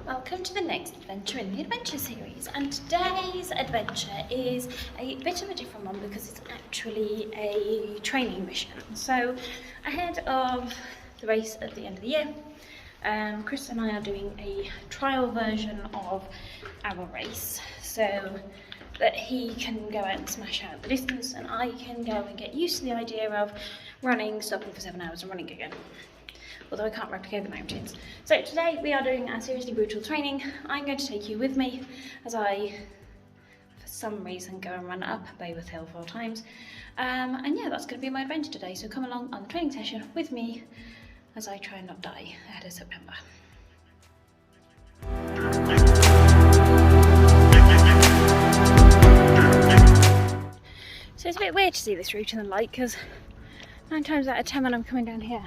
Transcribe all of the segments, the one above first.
Welcome to the next adventure in the adventure series, and today's adventure is a bit of a different one because it's actually a training mission. So ahead of the race at the end of the year, Chris and I are doing a trial version of our race so that he can go out and smash out the distance and I can go and get used to the idea of running, stopping for 7 hours and running again. Although I can't replicate the mountains. So today we are doing our seriously brutal training. I'm going to take you with me as I, for some reason, go and run up Bayworth Hill 4 times. And yeah, that's going to be my adventure today. So come along on the training session with me as I try and not die ahead of September. So it's a bit weird to see this route in the light because 9 times out of 10 when I'm coming down here,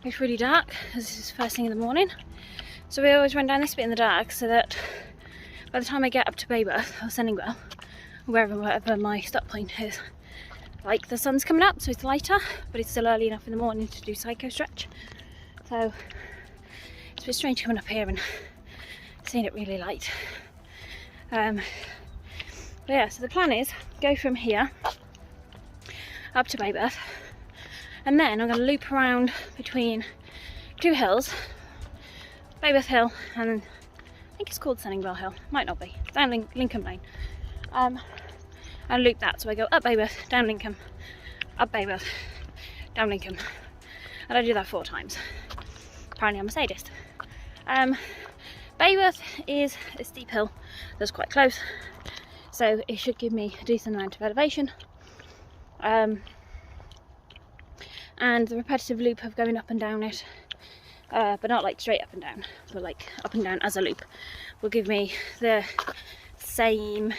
it's really dark, as this is first thing in the morning. So we always run down this bit in the dark so that by the time I get up to Bayworth or Senningwell, or wherever my stop point is, like the sun's coming up, so it's lighter, but it's still early enough in the morning to do psycho stretch. So it's a bit strange coming up here and seeing it really light. But yeah, so the plan is go from here up to Bayworth. And then I'm going to loop around between 2 hills, Bayworth Hill and I think it's called Senningwell Hill, might not be, down Lincoln Lane, and loop that. So I go up Bayworth, down Lincoln, up Bayworth, down Lincoln, and I do that 4 times. Apparently I'm a sadist. Bayworth is a steep hill that's quite close, so it should give me a decent amount of elevation. And the repetitive loop of going up and down it, but not like straight up and down, but like up and down as a loop, will give me the same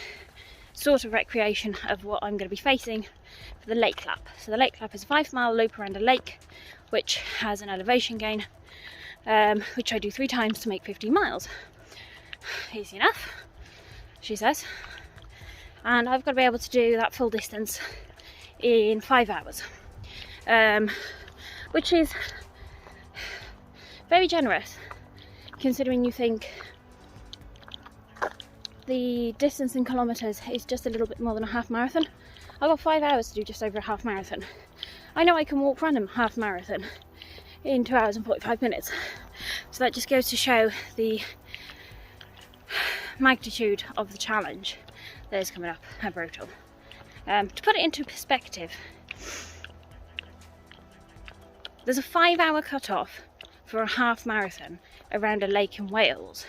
sort of recreation of what I'm going to be facing for the lake lap. So the lake lap is a 5-mile loop around a lake, which has an elevation gain, which I do 3 times to make 15 miles. Easy enough, she says. And I've got to be able to do that full distance in 5 hours. Which is very generous considering you think the distance in kilometres is just a little bit more than a half marathon. I've got 5 hours to do just over a half marathon. I know I can walk run a half marathon in 2 hours and 45 minutes, so that just goes to show the magnitude of the challenge that is coming up. How brutal. To put it into perspective, there's a 5-hour cut-off for a half marathon around a lake in Wales.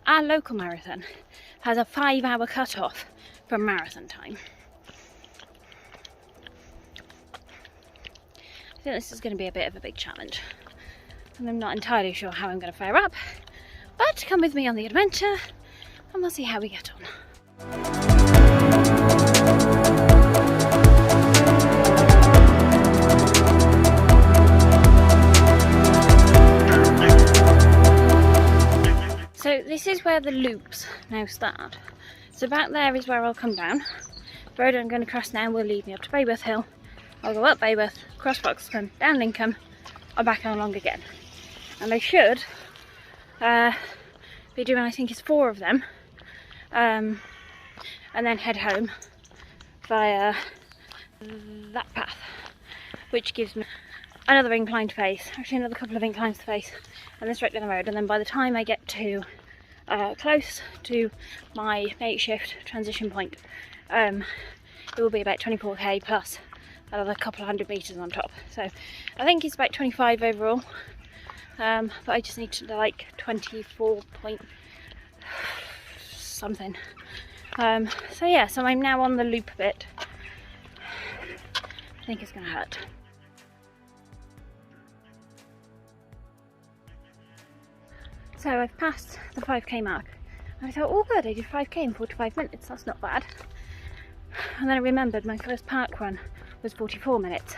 Our local marathon has a 5-hour cut-off for marathon time. I think this is going to be a bit of a big challenge, and I'm not entirely sure how I'm going to fare up, but come with me on the adventure and we'll see how we get on. So this is where the loops now start. So about there is where I'll come down. The road I'm going to cross now will lead me up to Bayworth Hill. I'll go up Bayworth, cross Foxton, down Lincoln, and back along again. And I should be doing, I think it's 4 of them, and then head home via that path, which gives me another inclined face, actually another couple of inclines to face, and then straight down the road. And then by the time I get to close to my makeshift transition point, it will be about 24k plus another couple of 100 metres on top. So I think it's about 25 overall, but I just need to like 24 point something. So yeah, so I'm now on the loop a bit. I think it's going to hurt. So I've passed the 5k mark, and I thought, oh good, I did 5k in 45 minutes, that's not bad. And then I remembered my first park run was 44 minutes,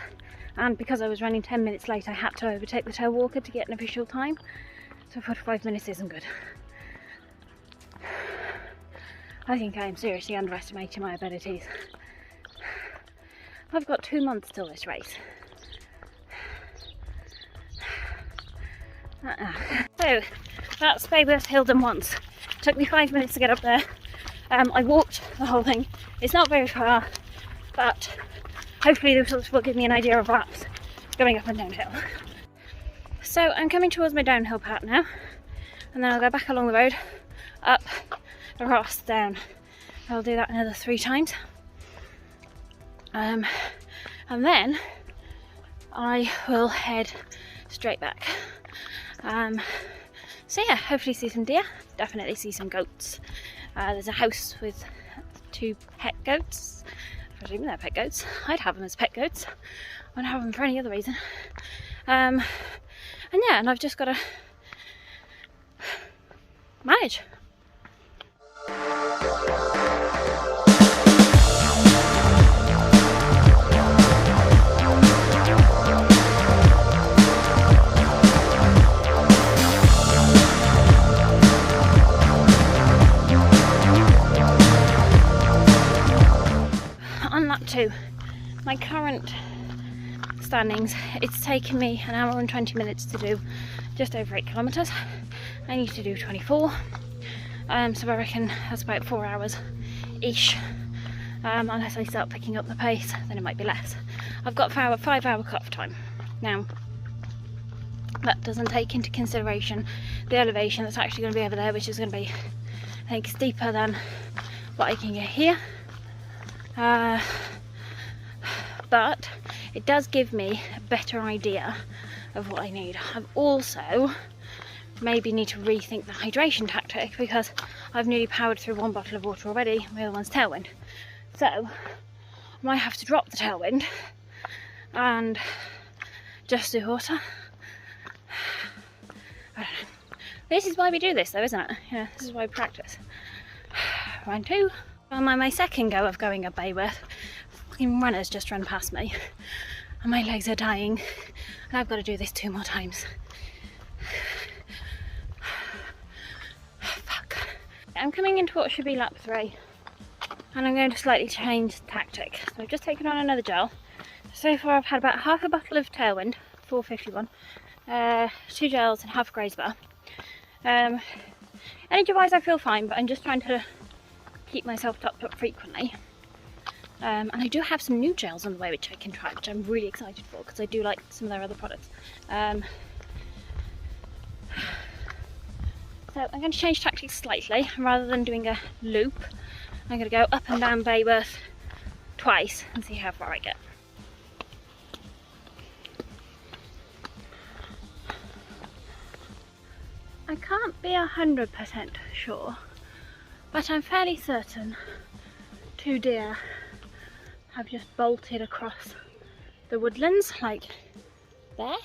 and because I was running 10 minutes late I had to overtake the tail walker to get an official time, so 45 minutes isn't good. I think I am seriously underestimating my abilities. I've got 2 months till this race. So that's Bayworth Hill done once. Took me 5 minutes to get up there. I walked the whole thing. It's not very far, but hopefully this will give me an idea of laps going up and downhill. So I'm coming towards my downhill part now, and then I'll go back along the road, up, across, down. I'll do that another 3 times. And then I will head straight back. So yeah, hopefully see some deer, definitely see some goats. There's a house with 2 pet goats. I presume they're pet goats. I'd have them as pet goats. I wouldn't have them for any other reason. And yeah, and I've just got to manage. On lap 2, my current standings, it's taken me an hour and 20 minutes to do just over 8 kilometres. I need to do 24, so I reckon that's about 4 hours ish. Unless I start picking up the pace, then it might be less. I've got 5 hour cut-off time. Now, that doesn't take into consideration the elevation that's actually going to be over there, which is going to be, I think, steeper than what I can get here. But it does give me a better idea of what I need. I've also maybe need to rethink the hydration tactic, because I've nearly powered through 1 bottle of water already, my other one's Tailwind. So I might have to drop the Tailwind and just do water. I don't know. This is why we do this though, isn't it? Yeah, this is why we practice. Round 2. On my second go of going up Bayworth, fucking runners just run past me and my legs are dying, and I've got to do this 2 more times. Fuck. I'm coming into what should be lap 3, and I'm going to slightly change tactic. So I've just taken on another gel. So far I've had about half a bottle of Tailwind, 451, 2 gels and half a Graze bar. Energy wise I feel fine, but I'm just trying to keep myself topped up frequently. And I do have some new gels on the way which I can try, which I'm really excited for, because I do like some of their other products. So I'm going to change tactics slightly. Rather than doing a loop, I'm going to go up and down Bayworth twice and see how far I get. I can't be 100% sure, but I'm fairly certain 2 deer have just bolted across the woodlands, like there.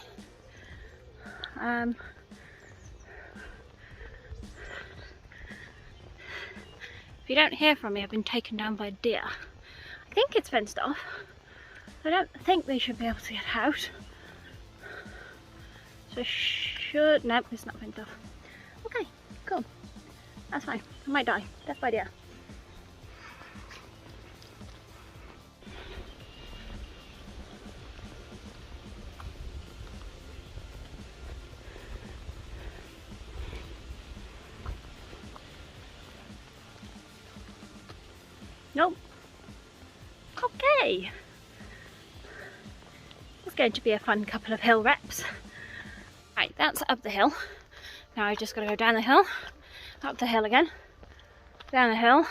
If you don't hear from me, I've been taken down by a deer. I think it's fenced off. I don't think they should be able to get out. So nope, it's not fenced off. Okay, cool. That's fine. I might die. Death by deer. Nope. Okay. It's going to be a fun couple of hill reps. Right, that's up the hill. Now I've just got to go down the hill, up the hill again, down the hill,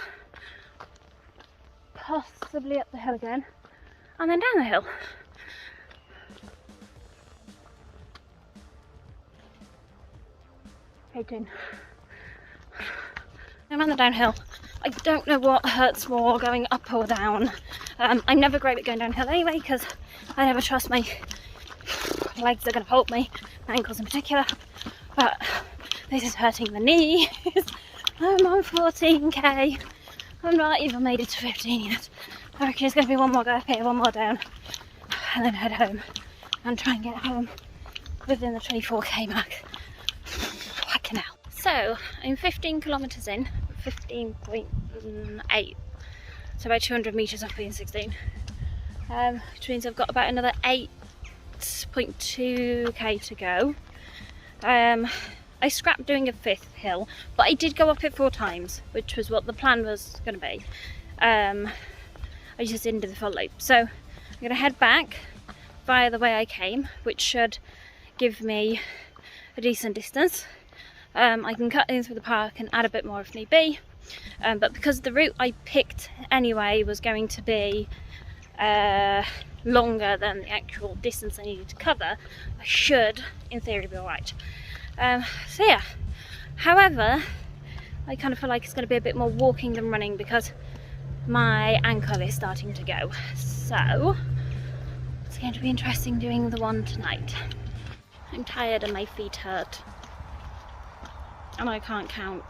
possibly up the hill again, and then down the hill. Hating. I'm on the downhill. I don't know what hurts more, going up or down. I'm never great at going downhill anyway, because I never trust my legs are going to hold me, ankles in particular, but this is hurting the knees. I'm on 14k. I've not even made it to 15 yet. I reckon it's going to be 1 more go up here, 1 more down, and then head home and try and get home within the 24k mark. Fucking hell. So I'm 15 kilometres in, 15.8, so about 200 metres off being 16, which means I've got about another 8.2k to go. I scrapped doing a 5th hill, but I did go up it 4 times, which was what the plan was going to be. I just didn't do the full loop. So I'm going to head back via the way I came, which should give me a decent distance. I can cut in through the park and add a bit more if need be. But because the route I picked anyway was going to be longer than the actual distance I needed to cover, I should, in theory, be alright. So yeah, however, I kind of feel like it's going to be a bit more walking than running because my ankle is starting to go. So it's going to be interesting doing the one tonight. I'm tired and my feet hurt. And I can't count.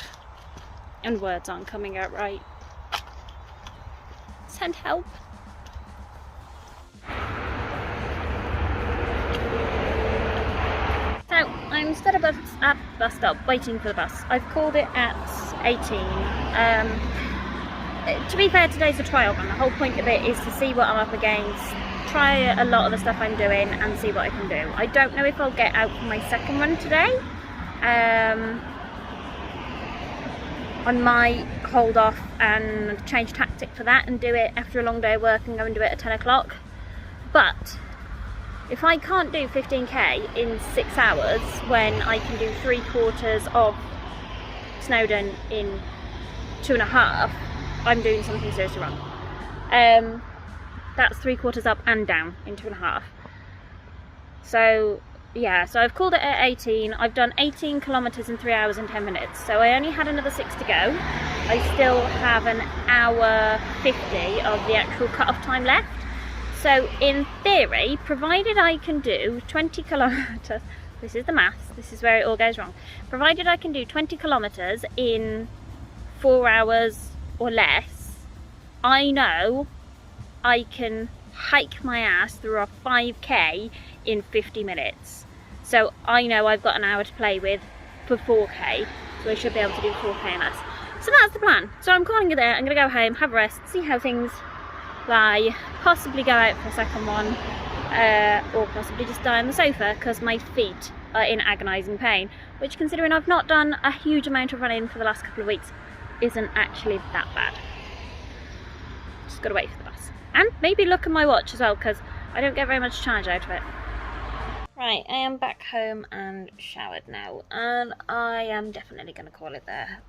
And words aren't coming out right. Send help. So I'm stood at bus stop waiting for the bus. I've called it at 18. To be fair, today's a trial run. The whole point of it is to see what I'm up against, try a lot of the stuff I'm doing and see what I can do. I don't know if I'll get out for my second run today. I might hold off and change tactic for that and do it after a long day of work and go and do it at 10 o'clock. But if I can't do 15k in 6 hours when I can do 3/4 of Snowdon in 2.5, I'm doing something seriously wrong. That's 3/4 up and down in 2.5. So yeah, so I've called it at 18. I've done 18 kilometers in 3 hours and 10 minutes. So I only had another 6 to go. I still have an hour 50 of the actual cut-off time left. So in theory, provided I can do 20 kilometers, this is the maths, this is where it all goes wrong. Provided I can do 20 kilometers in 4 hours or less, I know I can hike my ass through a 5k in 50 minutes. So I know I've got an hour to play with for 4k, so I should be able to do 4k and less. So that's the plan. So I'm calling it there. I'm going to go home, have a rest, see how things lie, possibly go out for a second one, or possibly just die on the sofa because my feet are in agonising pain, which, considering I've not done a huge amount of running for the last couple of weeks, isn't actually that bad. Just got to wait for the bus. And maybe look at my watch as well, because I don't get very much charge out of it. Right, I am back home and showered now, and I am definitely going to call it there.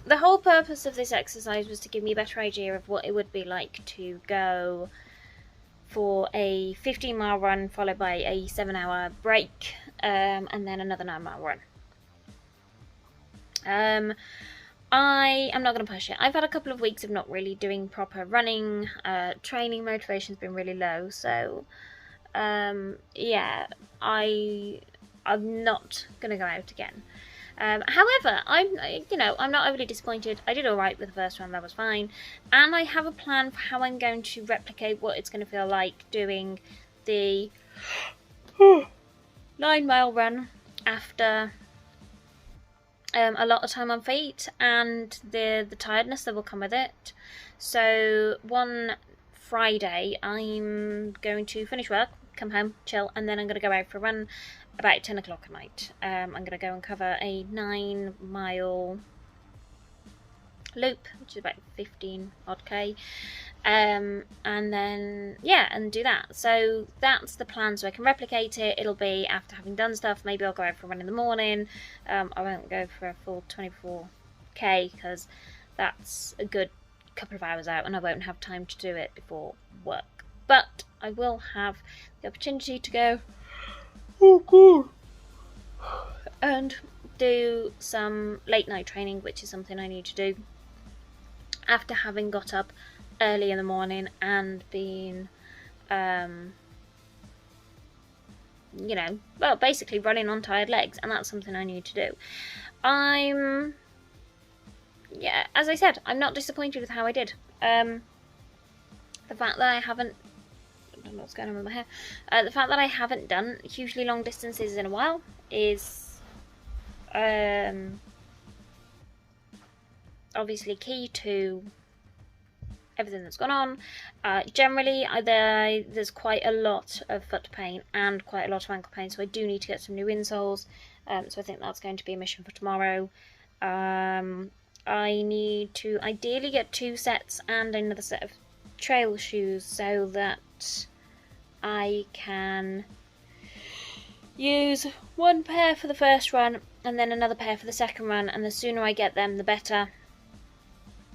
The whole purpose of this exercise was to give me a better idea of what it would be like to go for a 15-mile run followed by a 7-hour break, and then another 9-mile run. I am not going to push it. I've had a couple of weeks of not really doing proper running. Training motivation's been really low, so yeah, I'm not going to go out again. However, I'm not overly disappointed. I did alright with the first one, that was fine. And I have a plan for how I'm going to replicate what it's going to feel like doing the 9-mile run after a lot of time on feet and the tiredness that will come with it. So one Friday I'm going to finish work, come home, chill, and then I'm going to go out for a run about 10 o'clock at night. I'm going to go and cover a 9-mile loop, which is about 15 odd k, and then yeah, and do that. So that's the plan, so I can replicate it. It'll be after having done stuff. Maybe I'll go out for a run in the morning. I won't go for a full 24k because that's a good couple of hours out and I won't have time to do it before work, but I will have the opportunity to go and do some late night training, which is something I need to do after having got up early in the morning and been well, basically running on tired legs, and that's something I need to do. Yeah, as I said, I'm not disappointed with how I did. The fact that I haven't, I don't know what's going on with my hair. The fact that I haven't done hugely long distances in a while is obviously key to everything that's gone on. Generally, there's quite a lot of foot pain and quite a lot of ankle pain, so I do need to get some new insoles. So I think that's going to be a mission for tomorrow. I need to ideally get 2 sets and another set of trail shoes so that I can use 1 pair for the first run and then another pair for the second run, and the sooner I get them the better,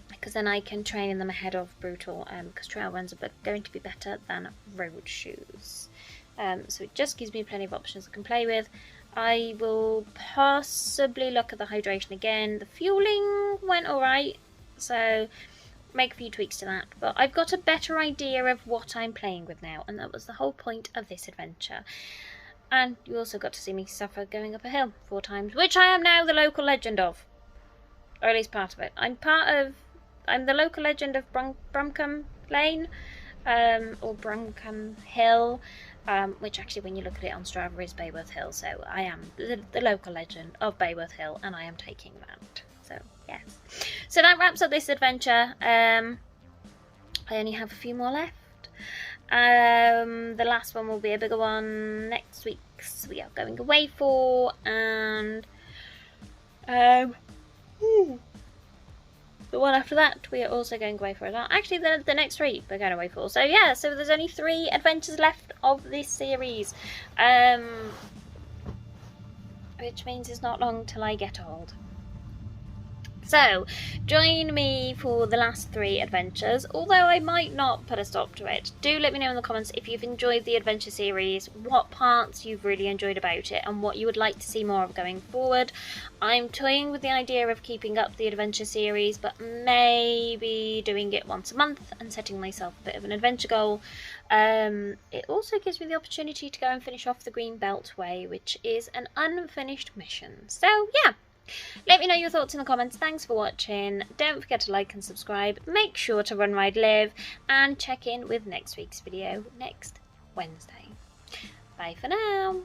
because then I can train in them ahead of Brutal, because trail runs are going to be better than road shoes. So it just gives me plenty of options I can play with. I will possibly look at the hydration again. The fueling went alright, so make a few tweaks to that. But I've got a better idea of what I'm playing with now, and that was the whole point of this adventure. And you also got to see me suffer going up a hill 4 times, which I am now the local legend of. Or at least part of it. I'm the local legend of Brumcombe Lane, or Brumcombe Hill, which actually when you look at it on Strava is Bayworth Hill, so I am the local legend of Bayworth Hill, and I am taking that. So, yes. So that wraps up this adventure. I only have a few more left. The last one will be a bigger one next week. We are going away for, and the one after that we are also going away for as well. Actually, the next 3 we're going away for. So yeah, so there's only 3 adventures left of this series, which means it's not long till I get old. So, join me for the last 3 adventures, although I might not put a stop to it. Do let me know in the comments if you've enjoyed the adventure series, what parts you've really enjoyed about it, and what you would like to see more of going forward. I'm toying with the idea of keeping up the adventure series, but maybe doing it once a month and setting myself a bit of an adventure goal. It also gives me the opportunity to go and finish off the Green Beltway, which is an unfinished mission. So, yeah. Let me know your thoughts in the comments. Thanks for watching. Don't forget to like and subscribe. Make sure to run, ride, live, and check in with next week's video next Wednesday. Bye for now.